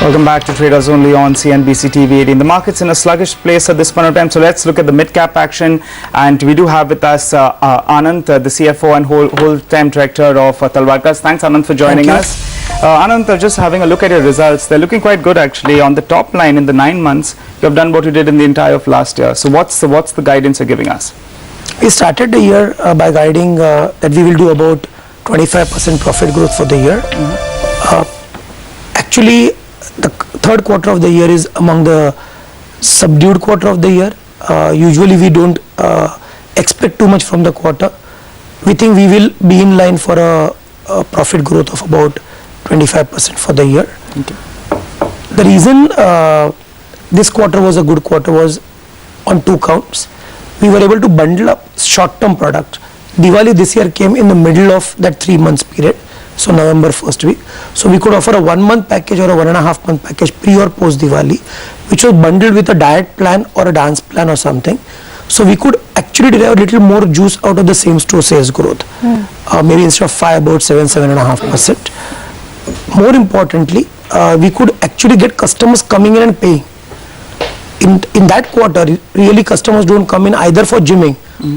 Welcome back to Traders Only on CNBC TV 18. The market's in a sluggish place at this point of time, so let's look at the mid-cap action. And we do have with us Anand, the CFO and whole-time director of Talwalkar. Thanks, Anand, for joining us. Anand, just having a look at your results, they're looking quite good actually. On the top line in the 9 months, you have done what you did in the entire of last year. So what's the guidance you're giving us? We started the year by guiding that we will do about 25% profit growth for the year. Actually, the third quarter of the year is among the subdued quarter of the year. Usually we don't expect too much from the quarter. We think we will be in line for a profit growth of about 25% for the year. Okay. The reason this quarter was a good quarter was on two counts. We were able to bundle up short-term product. Diwali this year came in the middle of that 3 months period. So November first week. So we could offer a 1 month package or a 1.5 month package pre or post Diwali, which was bundled with a diet plan or a dance plan or something. So we could actually derive a little more juice out of the same store sales growth. Maybe instead of 5, about 7.5%. More importantly, we could actually get customers coming in and paying. In that quarter, really customers don't come in either for gymming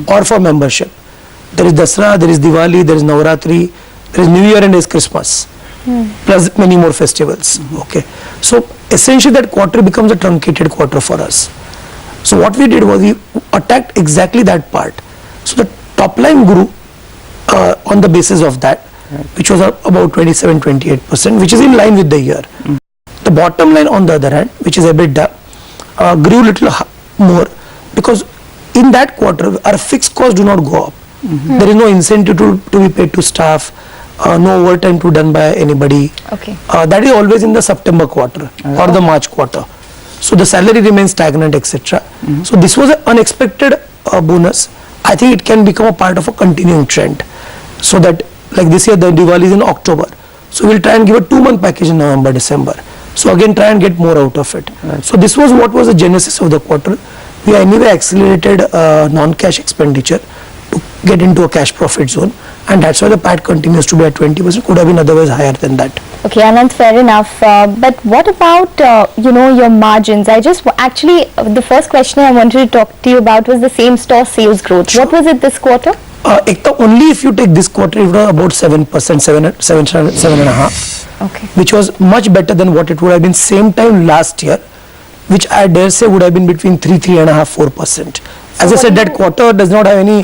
or for membership. There is Dasra, there is Diwali, there is Navratri, there is New Year and there is Christmas, plus many more festivals. Okay, so essentially that quarter becomes a truncated quarter for us. So what we did was we attacked exactly that part. So the top line grew on the basis of that, which was about 27-28%, which is in line with the year. The bottom line on the other hand, which is EBITDA, grew little more because in that quarter our fixed costs do not go up. There is no incentive to be paid to staff, no overtime to done by anybody. Okay. That is always in the September quarter or the March quarter. So the salary remains stagnant, etc. So this was an unexpected bonus. I think it can become a part of a continuing trend. So that like this year the Diwali is in October. So we'll try and give a 2 month package in November, December. So again try and get more out of it. So this was what was the genesis of the quarter. We anyway accelerated non-cash expenditure to get into a cash profit zone, and that's why the PAT continues to be at 20%. Could have been otherwise higher than that. Okay, Anand, fair enough. But what about your margins? Actually the first question I wanted to talk to you about was the same store sales growth. Sure. What was it this quarter? Only if you take this quarter, it was about 7%, 7.5%. Okay. Which was much better than what it would have been same time last year, which I dare say would have been between 3.5%, 4%. As I said, that quarter does not have any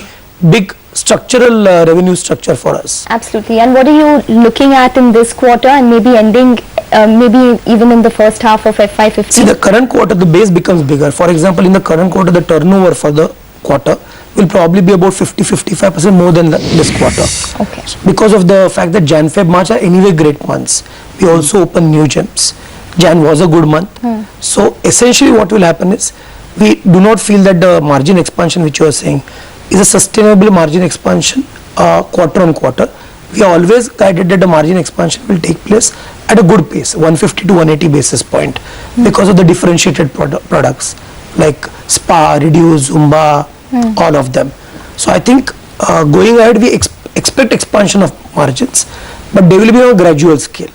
big structural revenue structure for us. Absolutely. And what are you looking at in this quarter and maybe ending, maybe even in the first half of FY15? See, the current quarter, the base becomes bigger. For example, in the current quarter, the turnover for the quarter will probably be about 50-55% more than this quarter. Okay. Because of the fact that Jan, Feb, March are anyway great months. We also open new gyms. Jan was a good month. So essentially what will happen is, we do not feel that the margin expansion which you are saying is a sustainable margin expansion quarter on quarter. We are always guided that the margin expansion will take place at a good pace, 150 to 180 basis point, because of the differentiated products like spa, reduce, Zumba, all of them. So I think going ahead we expect expansion of margins, but they will be on a gradual scale.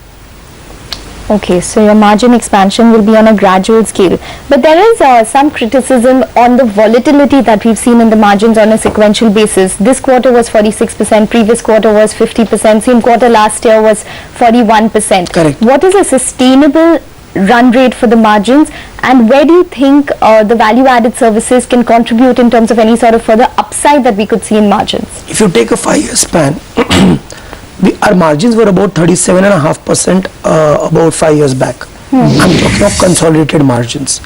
Okay, so your margin expansion will be on a gradual scale. But there is some criticism on the volatility that we've seen in the margins on a sequential basis. This quarter was 46%, previous quarter was 50%, same quarter last year was 41%. Correct. What is a sustainable run rate for the margins, and where do you think the value-added services can contribute in terms of any sort of further upside that we could see in margins? If you take a 5-year span, our margins were about 37.5% about 5 years back. I'm talking of consolidated margins,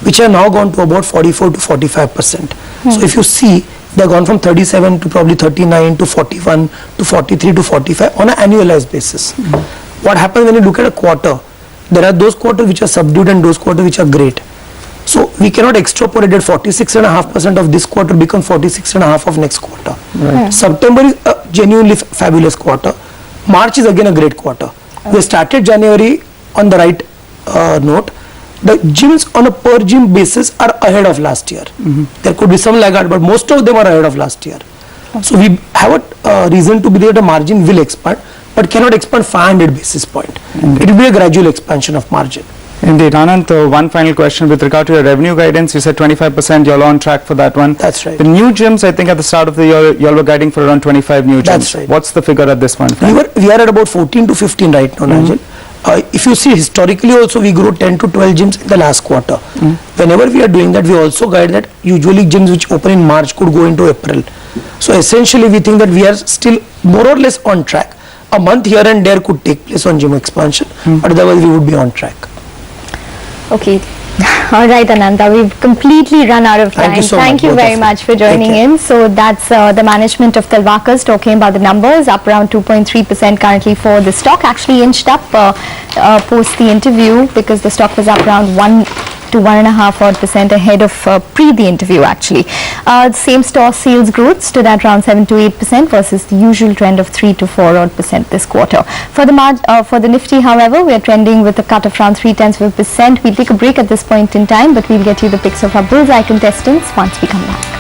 which have now gone to about 44 to 45%. So if you see, they've gone from 37 to probably 39 to 41 to 43 to 45 on an annualized basis. What happens when you look at a quarter? There are those quarters which are subdued and those quarters which are great. So we cannot extrapolate that 46.5% of this quarter become 46.5% of next quarter. Right. September is a genuinely fabulous quarter. March is again a great quarter. We started January on the right note. The gyms on a per gym basis are ahead of last year. There could be some laggard, but most of them are ahead of last year. So we have a reason to believe the margin will expand, but cannot expand 500 basis point. It will be a gradual expansion of margin. Indeed. Anand, one final question with regard to your revenue guidance. You said 25%, you're on track for that one. That's right. The new gyms, I think at the start of the year, you all were guiding for around 25 new gyms. That's right. What's the figure at this point? We are at about 14 to 15 right now, Nigel. If you see historically also, we grew 10 to 12 gyms in the last quarter. Whenever we are doing that, we also guide that usually gyms which open in March could go into April. So essentially we think that we are still more or less on track. A month here and there could take place on gym expansion, but otherwise we would be on track. Okay. All right, Ananta, we've completely run out of time. Thank you so much, Thank you both very of you. much for joining Take care. in. So that's the management of Talwalkar talking about the numbers, up around 2.3% currently for the stock. Actually inched up post the interview because the stock was up around 1 to 1.5% ahead of pre the interview actually. Same store sales growth stood at around 7 to 8% versus the usual trend of 3 to 4% this quarter. For the Nifty, however, we are trending with a cut of around 0.3%. We'll take a break at this point in time, but we'll get you the picks of our bullseye contestants once we come back.